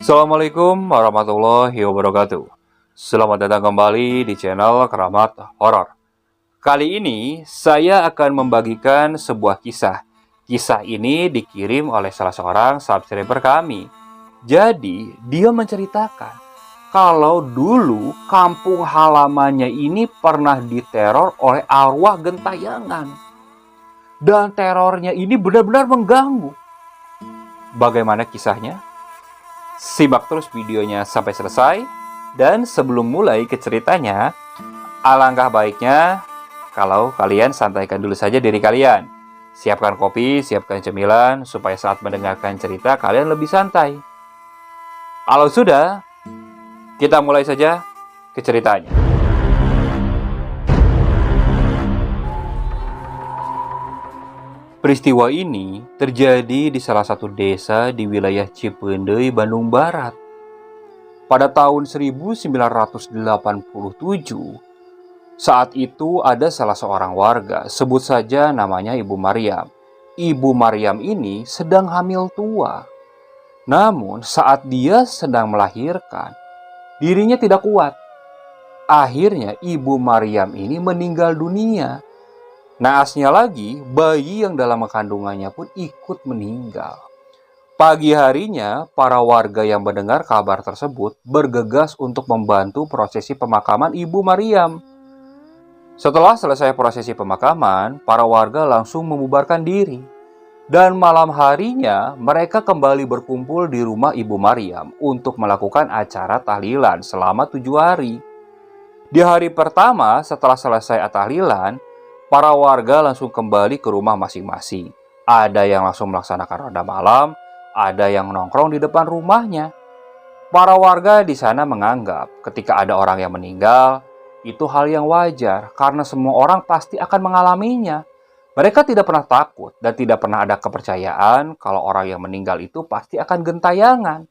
Assalamualaikum warahmatullahi wabarakatuh. Selamat datang kembali di channel Keramat Horor. Kali ini saya akan membagikan sebuah kisah. Kisah ini dikirim oleh salah seorang subscriber kami. Jadi dia menceritakan kalau dulu kampung halamannya ini pernah diteror oleh arwah gentayangan. Dan terornya ini benar-benar mengganggu. Bagaimana kisahnya? Simak terus videonya sampai selesai. Dan sebelum mulai ke ceritanya, alangkah baiknya kalau kalian santaikan dulu saja diri kalian. Siapkan kopi, siapkan cemilan, supaya saat mendengarkan cerita kalian lebih santai. Kalau sudah, kita mulai saja ke ceritanya. Peristiwa ini terjadi di salah satu desa di wilayah Cipendei, Bandung Barat. Pada tahun 1987, saat itu ada salah seorang warga, sebut saja namanya Ibu Maryam. Ibu Maryam ini sedang hamil tua. Namun saat dia sedang melahirkan, dirinya tidak kuat. Akhirnya Ibu Maryam ini meninggal dunia. Naasnya lagi, bayi yang dalam kandungannya pun ikut meninggal. Pagi harinya, para warga yang mendengar kabar tersebut bergegas untuk membantu prosesi pemakaman Ibu Maryam. Setelah selesai prosesi pemakaman, para warga langsung membubarkan diri. Dan malam harinya, mereka kembali berkumpul di rumah Ibu Maryam untuk melakukan acara tahlilan selama 7 hari. Di hari pertama setelah selesai tahlilan, para warga langsung kembali ke rumah masing-masing. Ada yang langsung melaksanakan ronda malam, ada yang nongkrong di depan rumahnya. Para warga di sana menganggap ketika ada orang yang meninggal, itu hal yang wajar karena semua orang pasti akan mengalaminya. Mereka tidak pernah takut dan tidak pernah ada kepercayaan kalau orang yang meninggal itu pasti akan gentayangan.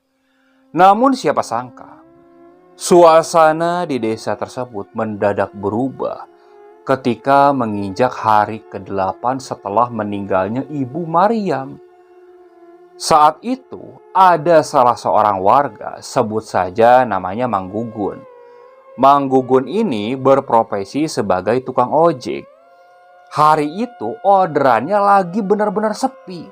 Namun siapa sangka, suasana di desa tersebut mendadak berubah ketika menginjak hari ke-8 setelah meninggalnya Ibu Maryam. Saat itu ada salah seorang warga, sebut saja namanya Mang Gugun. Mang Gugun ini berprofesi sebagai tukang ojek. Hari itu orderannya lagi benar-benar sepi.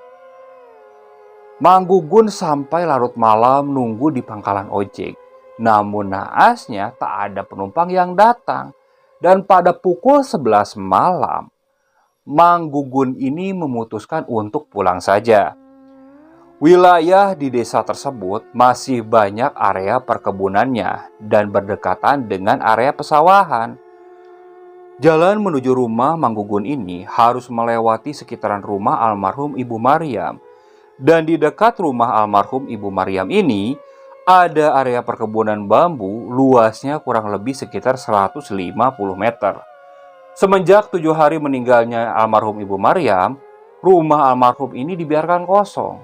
Mang Gugun sampai larut malam nunggu di pangkalan ojek. Namun naasnya tak ada penumpang yang datang. Dan pada pukul 11 malam, Mang Gugun ini memutuskan untuk pulang saja. Wilayah di desa tersebut masih banyak area perkebunannya dan berdekatan dengan area pesawahan. Jalan menuju rumah Mang Gugun ini harus melewati sekitaran rumah almarhum Ibu Maryam. Dan di dekat rumah almarhum Ibu Maryam ini, ada area perkebunan bambu luasnya kurang lebih sekitar 150 meter. Semenjak 7 hari meninggalnya almarhum Ibu Maryam, rumah almarhum ini dibiarkan kosong.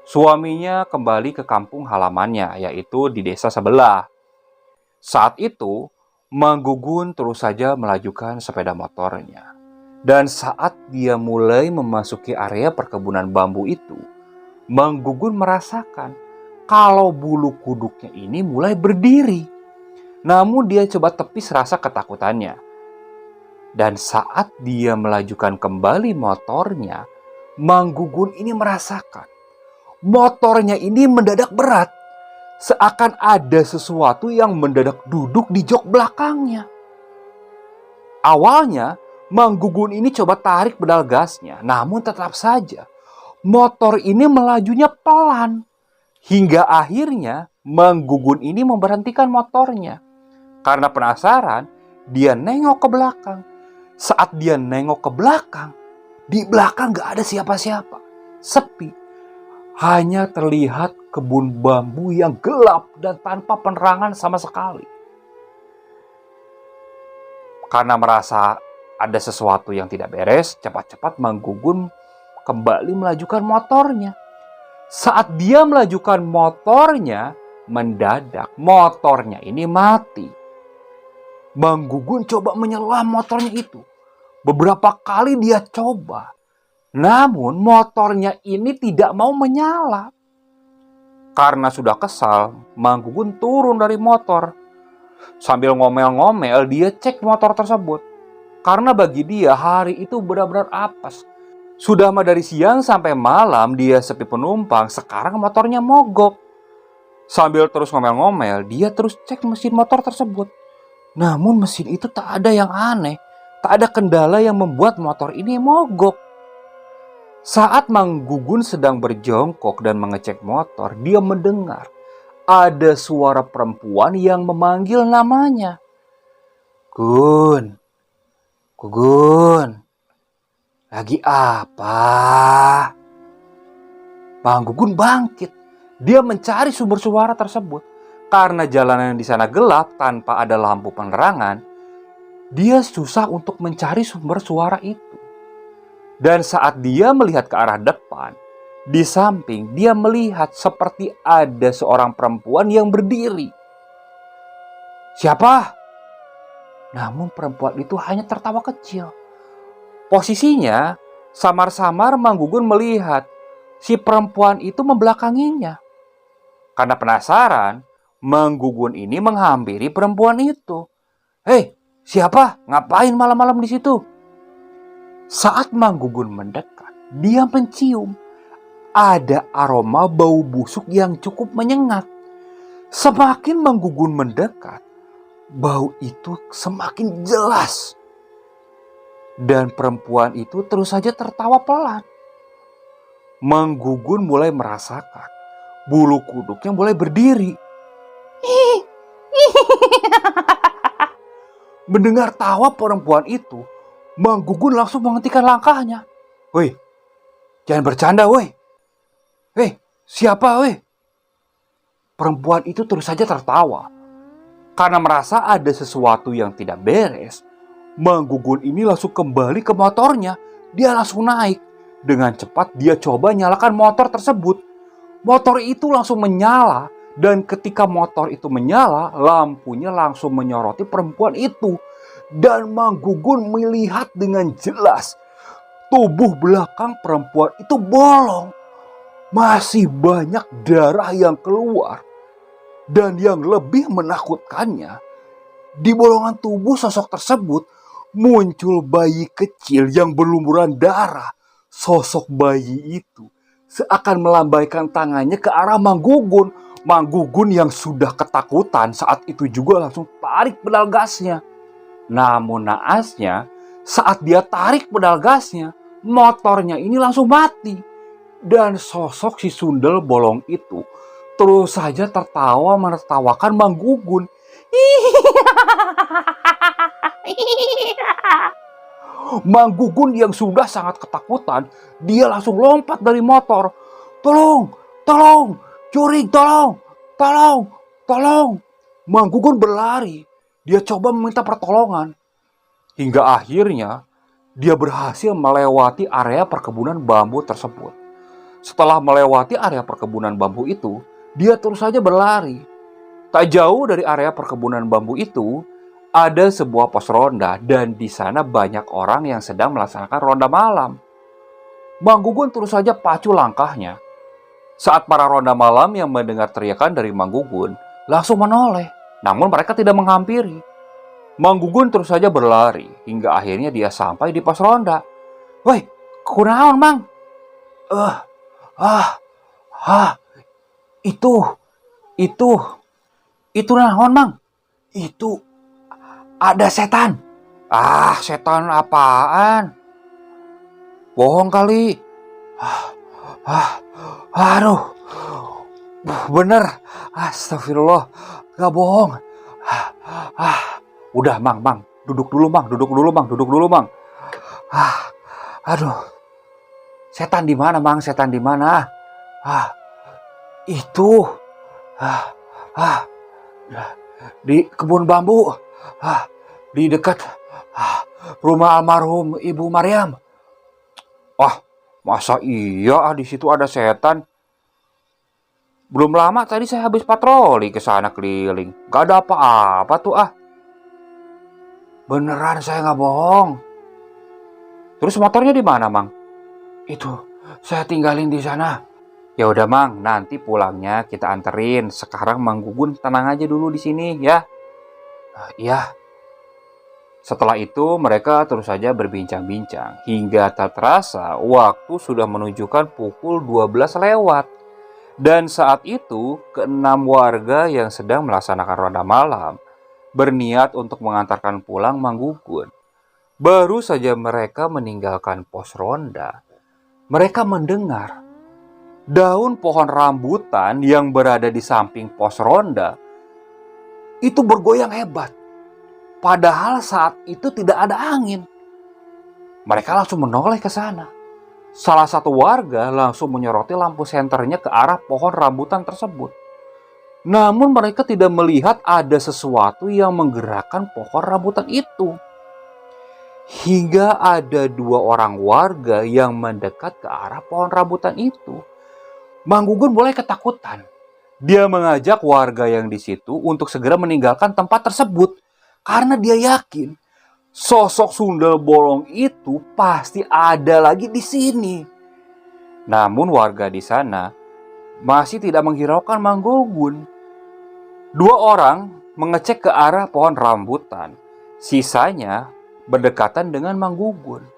Suaminya kembali ke kampung halamannya, yaitu di desa sebelah. Saat itu, Mang Gugun terus saja melajukan sepeda motornya. Dan saat dia mulai memasuki area perkebunan bambu itu, Mang Gugun merasakan kalau bulu kuduknya ini mulai berdiri. Namun dia coba tepis rasa ketakutannya. Dan saat dia melajukan kembali motornya, Mang Gugun ini merasakan motornya ini mendadak berat. Seakan ada sesuatu yang mendadak duduk di jok belakangnya. Awalnya, Mang Gugun ini coba tarik pedal gasnya. Namun tetap saja, motor ini melajunya pelan. Hingga akhirnya Mang Gugun ini memberhentikan motornya. Karena penasaran, dia nengok ke belakang. Saat dia nengok ke belakang, di belakang gak ada siapa-siapa. Sepi. Hanya terlihat kebun bambu yang gelap dan tanpa penerangan sama sekali. Karena merasa ada sesuatu yang tidak beres, cepat-cepat Mang Gugun kembali melajukan motornya. Saat dia melajukan motornya, mendadak motornya ini mati. Mang Gugun coba menyelam motornya itu. Beberapa kali dia coba. Namun motornya ini tidak mau menyala. Karena sudah kesal, Mang Gugun turun dari motor. Sambil ngomel-ngomel, dia cek motor tersebut. Karena bagi dia hari itu benar-benar apes. Sudah mah dari siang sampai malam dia sepi penumpang, sekarang motornya mogok. Sambil terus ngomel-ngomel, dia terus cek mesin motor tersebut. Namun mesin itu tak ada yang aneh. Tak ada kendala yang membuat motor ini mogok. Saat Mang Gugun sedang berjongkok dan mengecek motor, dia mendengar ada suara perempuan yang memanggil namanya. Gun, Gugun, lagi apa? Mang Gugun bangkit. Dia mencari sumber suara tersebut. Karena jalanan di sana gelap tanpa ada lampu penerangan, dia susah untuk mencari sumber suara itu. Dan saat dia melihat ke arah depan, di samping dia melihat seperti ada seorang perempuan yang berdiri. Siapa? Namun perempuan itu hanya tertawa kecil. Posisinya samar-samar Mang Gugun melihat si perempuan itu membelakanginya. Karena penasaran, Mang Gugun ini menghampiri perempuan itu. Hei, siapa? Ngapain malam-malam di situ? Saat Mang Gugun mendekat, dia mencium ada aroma bau busuk yang cukup menyengat. Semakin Mang Gugun mendekat, bau itu semakin jelas. Dan perempuan itu terus saja tertawa pelan. Mang Gugun mulai merasakan bulu kuduknya mulai berdiri. Mendengar tawa perempuan itu, Mang Gugun langsung menghentikan langkahnya. Woi, jangan bercanda woi. Siapa woi? Perempuan itu terus saja tertawa. Karena merasa ada sesuatu yang tidak beres, Mang Gugun ini langsung kembali ke motornya. Dia langsung naik. Dengan cepat dia coba nyalakan motor tersebut. Motor itu langsung menyala. Dan ketika motor itu menyala, lampunya langsung menyoroti perempuan itu. Dan Mang Gugun melihat dengan jelas tubuh belakang perempuan itu bolong. Masih banyak darah yang keluar. Dan yang lebih menakutkannya, di bolongan tubuh sosok tersebut muncul bayi kecil yang berlumuran darah. Sosok bayi itu seakan melambaikan tangannya ke arah Mang Gugun. Mang Gugun yang sudah ketakutan saat itu juga langsung tarik pedal gasnya. Namun naasnya, saat dia tarik pedal gasnya, motornya ini langsung mati. Dan sosok si sundel bolong itu terus saja tertawa menertawakan Mang Gugun. Mang Gugun yang sudah sangat ketakutan, dia langsung lompat dari motor. Tolong, curi, tolong. Mang Gugun berlari. Dia coba meminta pertolongan. Hingga akhirnya dia berhasil melewati area perkebunan bambu tersebut. Setelah melewati area perkebunan bambu itu, dia terus saja berlari. Tak jauh dari area perkebunan bambu itu, ada sebuah pos ronda dan di sana banyak orang yang sedang melaksanakan ronda malam. Mang Gugun terus saja pacu langkahnya. Saat para ronda malam yang mendengar teriakan dari Mang Gugun, langsung menoleh. Namun mereka tidak menghampiri. Mang Gugun terus saja berlari hingga akhirnya dia sampai di pos ronda. Woi, kunaon Mang? Itu naon Mang? Itu ada setan. Setan apaan? Bohong kali. Aduh. Bener. Astagfirullah. Gak bohong. Udah Mang. Duduk dulu Mang. Aduh. Setan di mana Mang? Setan di mana? Itu. Di kebun bambu. Di dekat rumah almarhum Ibu Maryam. Masa iya di situ ada setan? Belum lama tadi saya habis patroli ke sana keliling. Gak ada apa-apa tuh Beneran saya nggak bohong. Terus motornya di mana Mang? Itu saya tinggalin di sana. Ya udah Mang, nanti pulangnya kita anterin. Sekarang Mang Gugun tenang aja dulu di sini ya. Iya. Setelah itu mereka terus saja berbincang-bincang hingga tak terasa waktu sudah menunjukkan pukul 12 lewat. Dan saat itu keenam warga yang sedang melaksanakan ronda malam berniat untuk mengantarkan pulang Mang Gugun. Baru saja mereka meninggalkan pos ronda, mereka mendengar daun pohon rambutan yang berada di samping pos ronda itu bergoyang hebat. Padahal saat itu tidak ada angin. Mereka langsung menoleh ke sana. Salah satu warga langsung menyoroti lampu senternya ke arah pohon rambutan tersebut. Namun mereka tidak melihat ada sesuatu yang menggerakkan pohon rambutan itu. Hingga ada dua orang warga yang mendekat ke arah pohon rambutan itu. Mang Gugun mulai ketakutan. Dia mengajak warga yang di situ untuk segera meninggalkan tempat tersebut. Karena dia yakin sosok sundel bolong itu pasti ada lagi di sini. Namun warga di sana masih tidak menghiraukan Mang Gugun. Dua orang mengecek ke arah pohon rambutan. Sisanya berdekatan dengan Mang Gugun.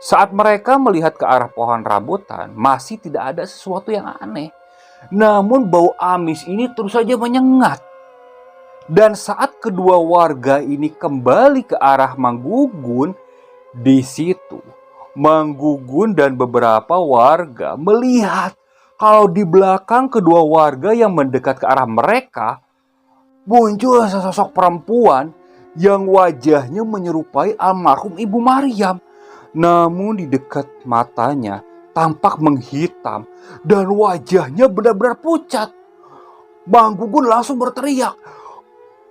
Saat mereka melihat ke arah pohon rambutan, masih tidak ada sesuatu yang aneh. Namun bau amis ini terus saja menyengat. Dan saat kedua warga ini kembali ke arah Mang Gugun, di situ Mang Gugun dan beberapa warga melihat kalau di belakang kedua warga yang mendekat ke arah mereka muncul sesosok perempuan yang wajahnya menyerupai almarhum Ibu Maryam. Namun di dekat matanya tampak menghitam dan wajahnya benar-benar pucat. Mang Gugun langsung berteriak,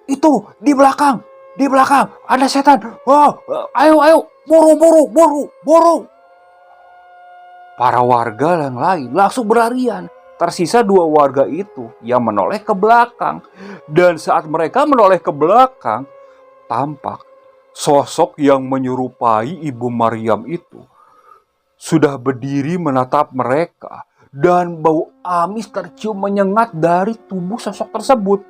"Itu di belakang ada setan. Oh, ayo, buru." Para warga yang lain langsung berlarian. Tersisa dua warga itu yang menoleh ke belakang. Dan saat mereka menoleh ke belakang, tampak sosok yang menyerupai Ibu Maryam itu sudah berdiri menatap mereka. Dan bau amis tercium menyengat dari tubuh sosok tersebut.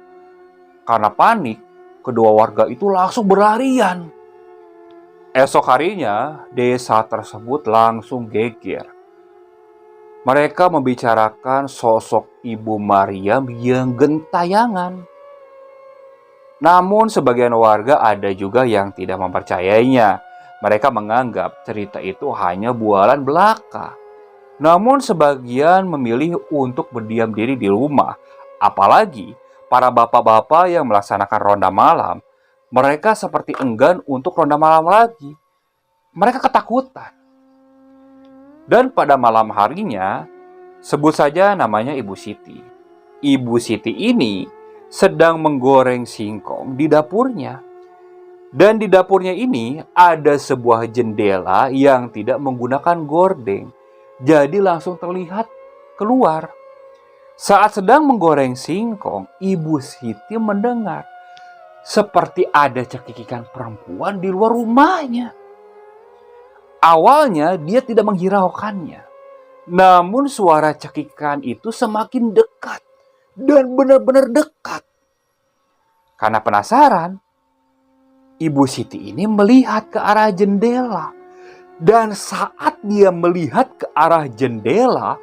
Karena panik, kedua warga itu langsung berlarian. Esok harinya, desa tersebut langsung geger. Mereka membicarakan sosok Ibu Maryam yang gentayangan. Namun sebagian warga ada juga yang tidak mempercayainya. Mereka menganggap cerita itu hanya bualan belaka. Namun sebagian memilih untuk berdiam diri di rumah. Apalagi para bapak-bapak yang melaksanakan ronda malam, mereka seperti enggan untuk ronda malam lagi. Mereka ketakutan. Dan pada malam harinya, sebut saja namanya Ibu Siti. Ibu Siti ini sedang menggoreng singkong di dapurnya. Dan di dapurnya ini ada sebuah jendela yang tidak menggunakan gorden. Jadi langsung terlihat keluar. Saat sedang menggoreng singkong, Ibu Siti mendengar seperti ada cekikikan perempuan di luar rumahnya. Awalnya dia tidak menghiraukannya. Namun suara cekikan itu semakin dekat dan benar-benar dekat. Karena penasaran, Ibu Siti ini melihat ke arah jendela. Dan saat dia melihat ke arah jendela,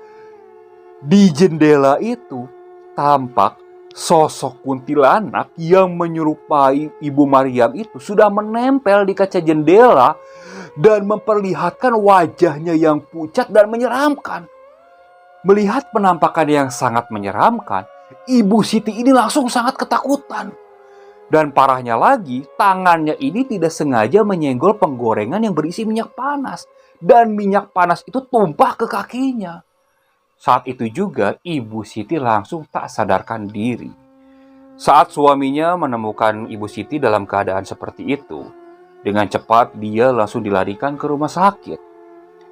di jendela itu tampak sosok kuntilanak yang menyerupai Ibu Maryam itu sudah menempel di kaca jendela dan memperlihatkan wajahnya yang pucat dan menyeramkan. Melihat penampakan yang sangat menyeramkan, Ibu Siti ini langsung sangat ketakutan. Dan parahnya lagi, tangannya ini tidak sengaja menyenggol penggorengan yang berisi minyak panas. Dan minyak panas itu tumpah ke kakinya. Saat itu juga Ibu Siti langsung tak sadarkan diri. Saat suaminya menemukan Ibu Siti dalam keadaan seperti itu, dengan cepat dia langsung dilarikan ke rumah sakit.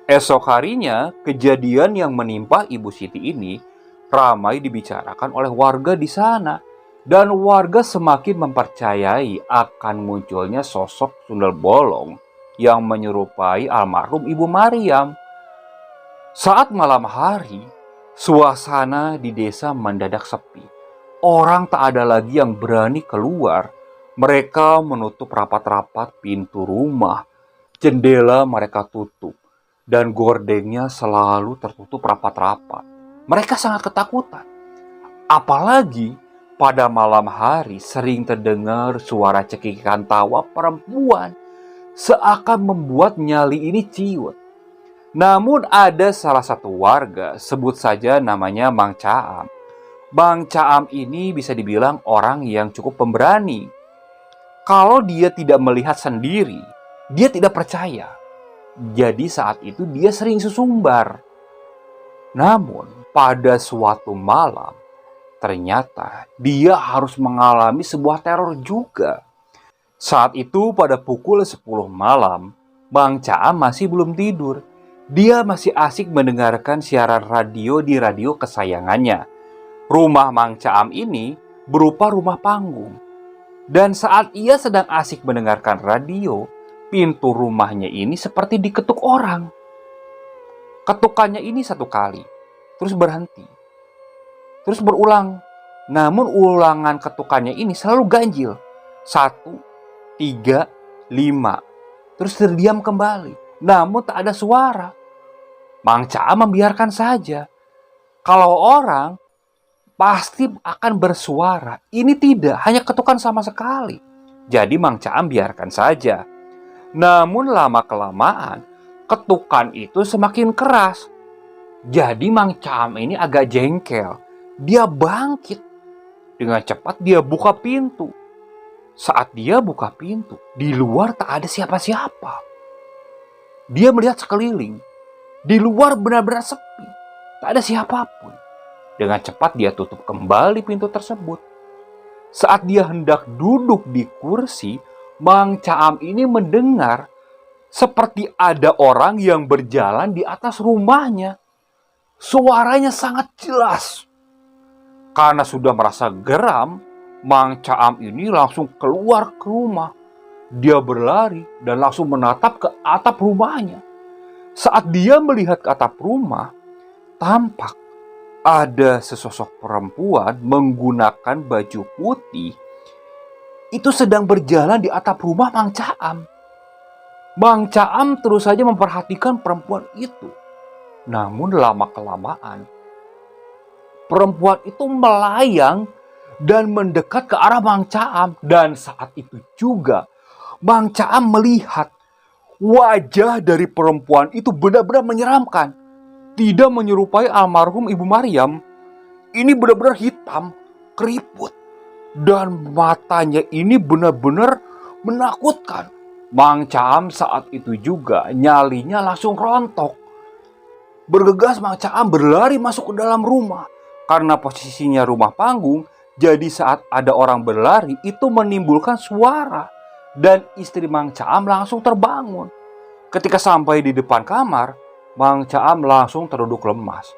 Esok harinya, kejadian yang menimpa Ibu Siti ini ramai dibicarakan oleh warga di sana. Dan warga semakin mempercayai akan munculnya sosok sundel bolong yang menyerupai almarhum Ibu Maryam. Saat malam hari, Suasana di desa mendadak sepi. Orang tak ada lagi yang berani keluar. Mereka menutup rapat-rapat pintu rumah. Jendela mereka tutup. Dan gordengnya selalu tertutup rapat-rapat. Mereka sangat ketakutan. Apalagi pada malam hari sering terdengar suara cekikikan tawa perempuan. Seakan membuat nyali ini ciut. Namun ada salah satu warga, sebut saja namanya Mang Caam. Mang Caam ini bisa dibilang orang yang cukup pemberani. Kalau dia tidak melihat sendiri, dia tidak percaya. Jadi saat itu dia sering sesumbar. Namun pada suatu malam, ternyata dia harus mengalami sebuah teror juga. Saat itu pada pukul 10 malam, Mang Caam masih belum tidur. Dia masih asik mendengarkan siaran radio di radio kesayangannya. Rumah Mang Caam ini berupa rumah panggung. Dan saat ia sedang asik mendengarkan radio, pintu rumahnya ini seperti diketuk orang. Ketukannya ini satu kali, terus berhenti, terus berulang. Namun ulangan ketukannya ini selalu ganjil. 1, 3, 5. Terus terdiam kembali. Namun tak ada suara. Mang Caam membiarkan saja. Kalau orang pasti akan bersuara. Ini tidak, hanya ketukan sama sekali. Jadi Mang Caam biarkan saja. Namun lama-kelamaan ketukan itu semakin keras. Jadi Mang Caam ini agak jengkel. Dia bangkit. Dengan cepat dia buka pintu. Saat dia buka pintu, di luar tak ada siapa-siapa. Dia melihat sekeliling. Di luar benar-benar sepi. Tak ada siapapun. Dengan cepat dia tutup kembali pintu tersebut. Saat dia hendak duduk di kursi, Mang Caam ini mendengar seperti ada orang yang berjalan di atas rumahnya. Suaranya sangat jelas. Karena sudah merasa geram, Mang Caam ini langsung keluar ke rumah. Dia berlari dan langsung menatap ke atap rumahnya. Saat dia melihat ke atap rumah, tampak ada sesosok perempuan menggunakan baju putih. Itu sedang berjalan di atap rumah Mang Caam. Mang Caam terus saja memperhatikan perempuan itu. Namun lama-kelamaan, perempuan itu melayang dan mendekat ke arah Mang Caam. Dan saat itu juga Mang Caam melihat wajah dari perempuan itu benar-benar menyeramkan. Tidak menyerupai almarhum Ibu Maryam. Ini benar-benar hitam, keriput. Dan matanya ini benar-benar menakutkan. Mang Caam saat itu juga nyalinya langsung rontok. Bergegas Mang Caam berlari masuk ke dalam rumah. Karena posisinya rumah panggung, jadi saat ada orang berlari itu menimbulkan suara. Dan istri Mang Caam langsung terbangun. Ketika sampai di depan kamar, Mang Caam langsung terduduk lemas.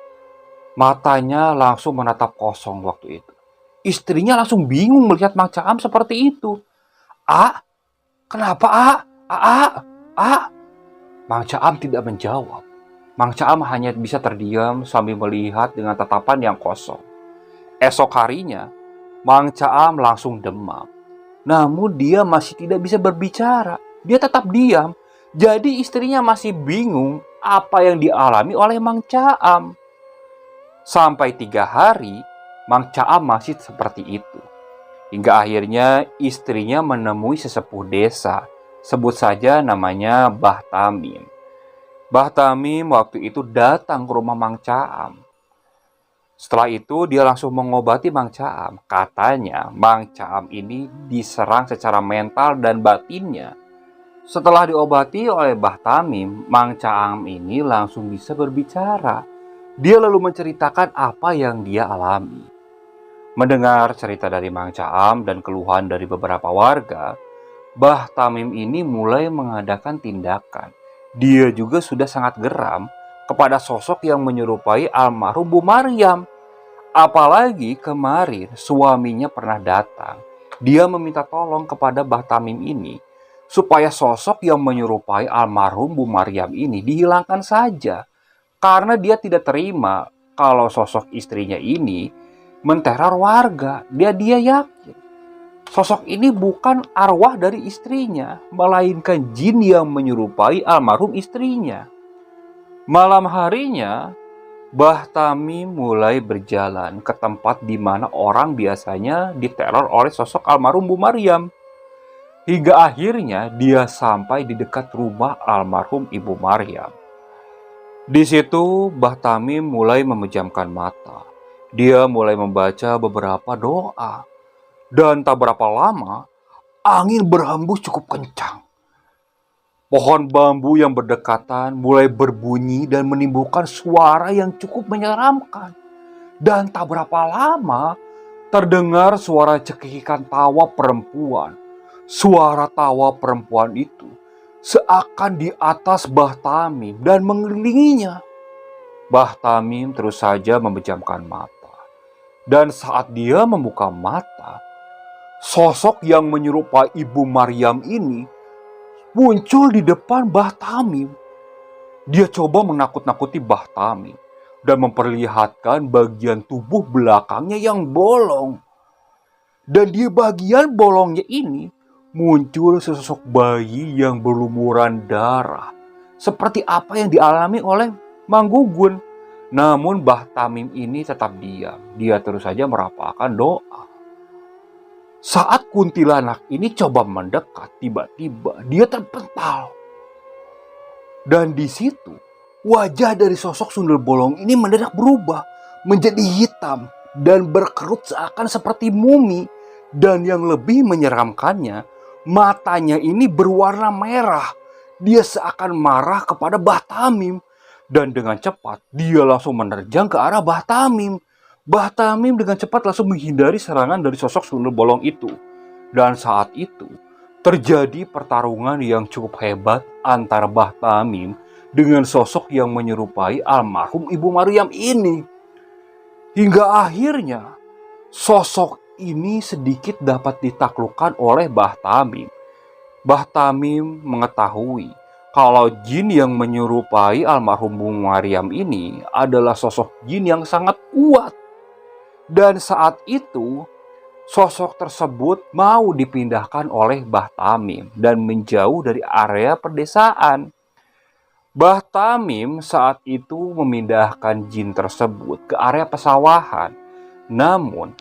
Matanya langsung menatap kosong waktu itu. Istrinya langsung bingung melihat Mang Caam seperti itu. Kenapa Mang Caam tidak menjawab. Mang Caam hanya bisa terdiam sambil melihat dengan tatapan yang kosong. Esok harinya, Mang Caam langsung demam. Namun dia masih tidak bisa berbicara. Dia tetap diam. Jadi istrinya masih bingung apa yang dialami oleh Mang Caam. Sampai 3 hari, Mang Caam masih seperti itu. Hingga akhirnya istrinya menemui sesepuh desa. Sebut saja namanya Bah Tamim. Bah Tamim waktu itu datang ke rumah Mang Caam. Setelah itu dia langsung mengobati Mang Caam. Katanya Mang Caam ini diserang secara mental dan batinnya. Setelah diobati oleh Bah Tamim, Mang Caam ini langsung bisa berbicara. Dia lalu menceritakan apa yang dia alami. Mendengar cerita dari Mang Caam dan keluhan dari beberapa warga, Bah Tamim ini mulai mengadakan tindakan. Dia juga sudah sangat geram kepada sosok yang menyerupai almarhum Bu Maryam. Apalagi kemarin suaminya pernah datang. Dia meminta tolong kepada Bah Tamim ini supaya sosok yang menyerupai almarhum Bu Maryam ini dihilangkan saja. Karena dia tidak terima kalau sosok istrinya ini menteror warga. Dia yakin sosok ini bukan arwah dari istrinya, melainkan jin yang menyerupai almarhum istrinya. Malam harinya, Bah Tamim mulai berjalan ke tempat di mana orang biasanya diteror oleh sosok almarhum Bu Maryam. Hingga akhirnya dia sampai di dekat rumah almarhum Ibu Maryam. Di situ Bah Tamim mulai memejamkan mata. Dia mulai membaca beberapa doa. Dan tak berapa lama, angin berhembus cukup kencang. Pohon bambu yang berdekatan mulai berbunyi dan menimbulkan suara yang cukup menyeramkan. Dan tak berapa lama, terdengar suara cekikikan tawa perempuan. Suara tawa perempuan itu seakan di atas Bah Tamim dan mengelilinginya. Bah Tamim terus saja memejamkan mata. Dan saat dia membuka mata, sosok yang menyerupai Ibu Maryam ini muncul di depan Bah Tamim. Dia coba menakut-nakuti Bah Tamim dan memperlihatkan bagian tubuh belakangnya yang bolong. Dan di bagian bolongnya ini muncul sesosok bayi yang berlumuran darah, seperti apa yang dialami oleh Mang Gugun. Namun Bah Tamim ini tetap diam. Dia terus saja merapalkan doa. Saat kuntilanak ini coba mendekat, tiba-tiba dia terpental. Dan di situ, wajah dari sosok sundel bolong ini mendadak berubah menjadi hitam dan berkerut seakan seperti mumi. Dan yang lebih menyeramkannya, matanya ini berwarna merah. Dia seakan marah kepada Bah Tamim. Dan dengan cepat, dia langsung menerjang ke arah Bah Tamim. Bah Tamim dengan cepat langsung menghindari serangan dari sosok sundel bolong itu. Dan saat itu, terjadi pertarungan yang cukup hebat antara Bah Tamim dengan sosok yang menyerupai almarhum Ibu Maryam ini. Hingga akhirnya, sosok ini sedikit dapat ditaklukkan oleh Bah Tamim. Bah Tamim mengetahui kalau jin yang menyerupai almarhum Bu Maryam ini adalah sosok jin yang sangat kuat. Dan saat itu, sosok tersebut mau dipindahkan oleh Bah Tamim dan menjauh dari area pedesaan. Bah Tamim saat itu memindahkan jin tersebut ke area pesawahan. Namun,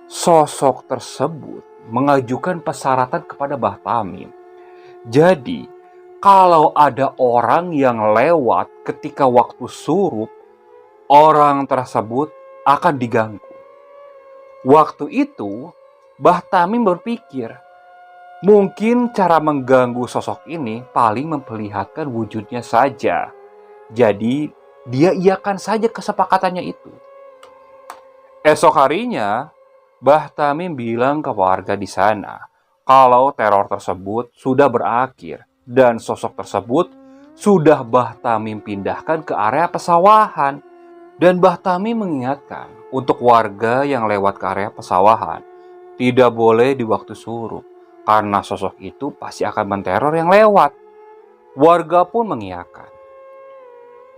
sosok tersebut mengajukan persyaratan kepada Bah Tamim. Jadi, kalau ada orang yang lewat ketika waktu surup, orang tersebut akan diganggu. Waktu itu, Bah Tamim berpikir, mungkin cara mengganggu sosok ini paling memperlihatkan wujudnya saja. Jadi, dia iakan saja kesepakatannya itu. Esok harinya, Bah Tamim bilang ke warga di sana kalau teror tersebut sudah berakhir dan sosok tersebut sudah Bah Tamim pindahkan ke area pesawahan. Dan Bah Tamim mengingatkan untuk warga yang lewat ke area pesawahan tidak boleh di waktu surup karena sosok itu pasti akan menteror yang lewat. Warga pun mengiyakan.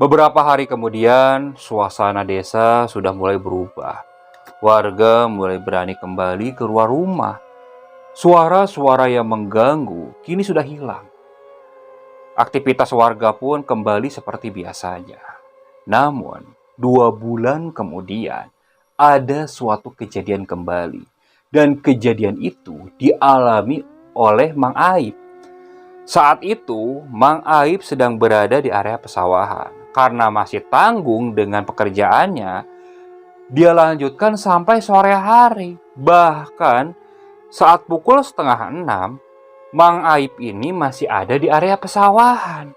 Beberapa hari kemudian, suasana desa sudah mulai berubah. Warga mulai berani kembali keluar rumah. Suara-suara yang mengganggu kini sudah hilang. Aktivitas warga pun kembali seperti biasanya. Namun, 2 bulan kemudian, ada suatu kejadian kembali. Dan kejadian itu dialami oleh Mang Aib. Saat itu, Mang Aib sedang berada di area pesawahan. Karena masih tanggung dengan pekerjaannya, dia lanjutkan sampai sore hari. Bahkan saat pukul 5:30, Mang Aib ini masih ada di area pesawahan.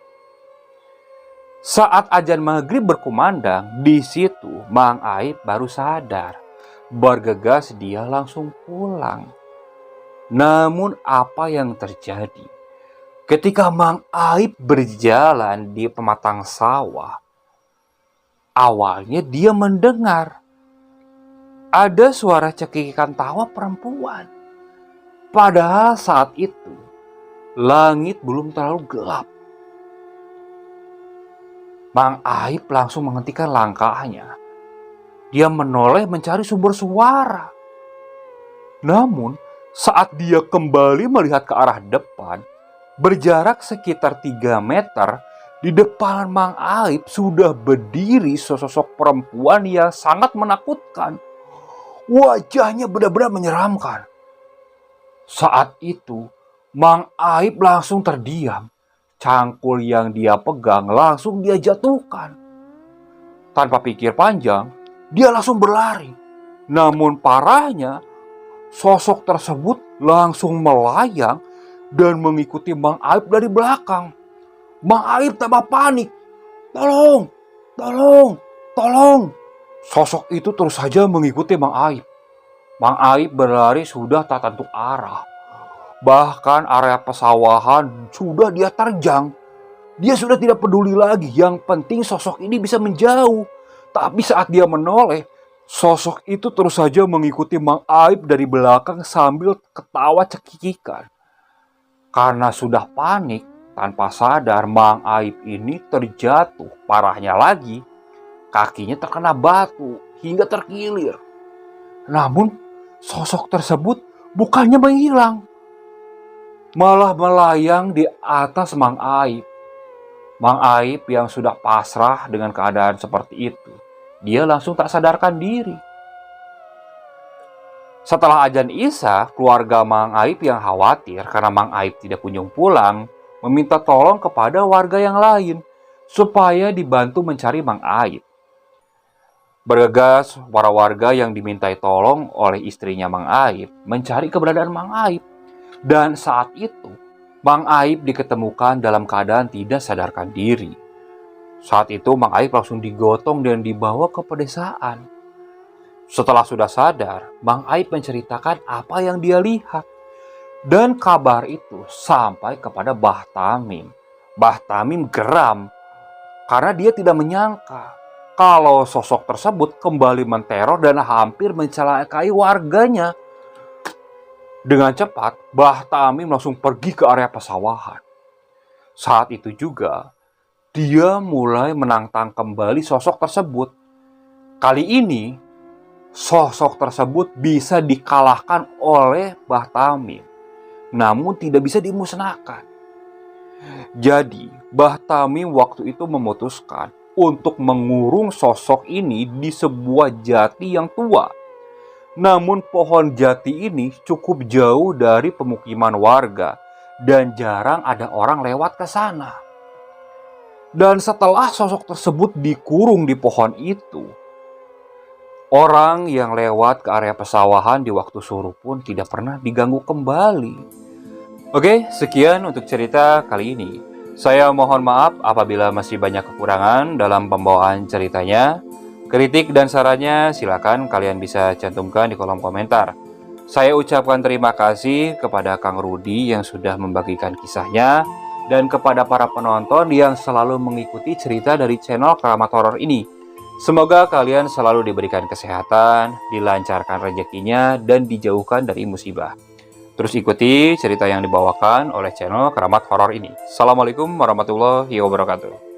Saat azan maghrib berkumandang, di situ Mang Aib baru sadar. Bergegas dia langsung pulang. Namun apa yang terjadi? Ketika Mang Aib berjalan di pematang sawah, awalnya dia mendengar ada suara cekikikan tawa perempuan. Padahal saat itu, langit belum terlalu gelap. Mang Aib langsung menghentikan langkahnya. Dia menoleh mencari sumber suara. Namun, saat dia kembali melihat ke arah depan, berjarak sekitar 3 meter, di depan Mang Aip sudah berdiri sesosok perempuan yang sangat menakutkan. Wajahnya benar-benar menyeramkan. Saat itu, Mang Aip langsung terdiam. Cangkul yang dia pegang langsung dia jatuhkan. Tanpa pikir panjang, dia langsung berlari. Namun parahnya, sosok tersebut langsung melayang dan mengikuti Mang Aip dari belakang. Mang Aip tambah panik. Tolong, tolong, tolong. Sosok itu terus saja mengikuti Mang Aip. Mang Aip berlari sudah tak tentu arah. Bahkan area pesawahan sudah dia terjang. Dia sudah tidak peduli lagi. Yang penting sosok ini bisa menjauh. Tapi saat dia menoleh, sosok itu terus saja mengikuti Mang Aip dari belakang sambil ketawa cekikikan. Karena sudah panik, tanpa sadar Mang Aip ini terjatuh. Parahnya lagi, kakinya terkena batu hingga terkilir. Namun sosok tersebut bukannya menghilang, malah melayang di atas Mang Aip. Mang Aip yang sudah pasrah dengan keadaan seperti itu, dia langsung tak sadarkan diri. Setelah azan Isya, keluarga Mang Aip yang khawatir karena Mang Aip tidak kunjung pulang, meminta tolong kepada warga yang lain supaya dibantu mencari Mang Aip. Bergegas, para warga yang dimintai tolong oleh istrinya Mang Aip mencari keberadaan Mang Aip. Dan saat itu, Mang Aip diketemukan dalam keadaan tidak sadarkan diri. Saat itu Mang Aip langsung digotong dan dibawa ke pedesaan. Setelah sudah sadar, Mang Aip menceritakan apa yang dia lihat. Dan kabar itu sampai kepada Bah Tamim. Bah Tamim geram karena dia tidak menyangka kalau sosok tersebut kembali menteror dan hampir mencelakai warganya. Dengan cepat, Bah Tamim langsung pergi ke area pesawahan. Saat itu juga, dia mulai menantang kembali sosok tersebut. Kali ini, sosok tersebut bisa dikalahkan oleh Bah Tamim, namun tidak bisa dimusnahkan. Jadi, Bah Tamim waktu itu memutuskan untuk mengurung sosok ini di sebuah jati yang tua. Namun pohon jati ini cukup jauh dari pemukiman warga dan jarang ada orang lewat ke sana. Dan setelah sosok tersebut dikurung di pohon itu, orang yang lewat ke area pesawahan di waktu suruh pun tidak pernah diganggu kembali. Oke, sekian untuk cerita kali ini. Saya mohon maaf apabila masih banyak kekurangan dalam pembawaan ceritanya. Kritik dan sarannya silakan kalian bisa cantumkan di kolom komentar. Saya ucapkan terima kasih kepada Kang Rudi yang sudah membagikan kisahnya dan kepada para penonton yang selalu mengikuti cerita dari channel Keramat Horor ini. Semoga kalian selalu diberikan kesehatan, dilancarkan rezekinya, dan dijauhkan dari musibah. Terus ikuti cerita yang dibawakan oleh channel Keramat Horor ini. Assalamualaikum warahmatullahi wabarakatuh.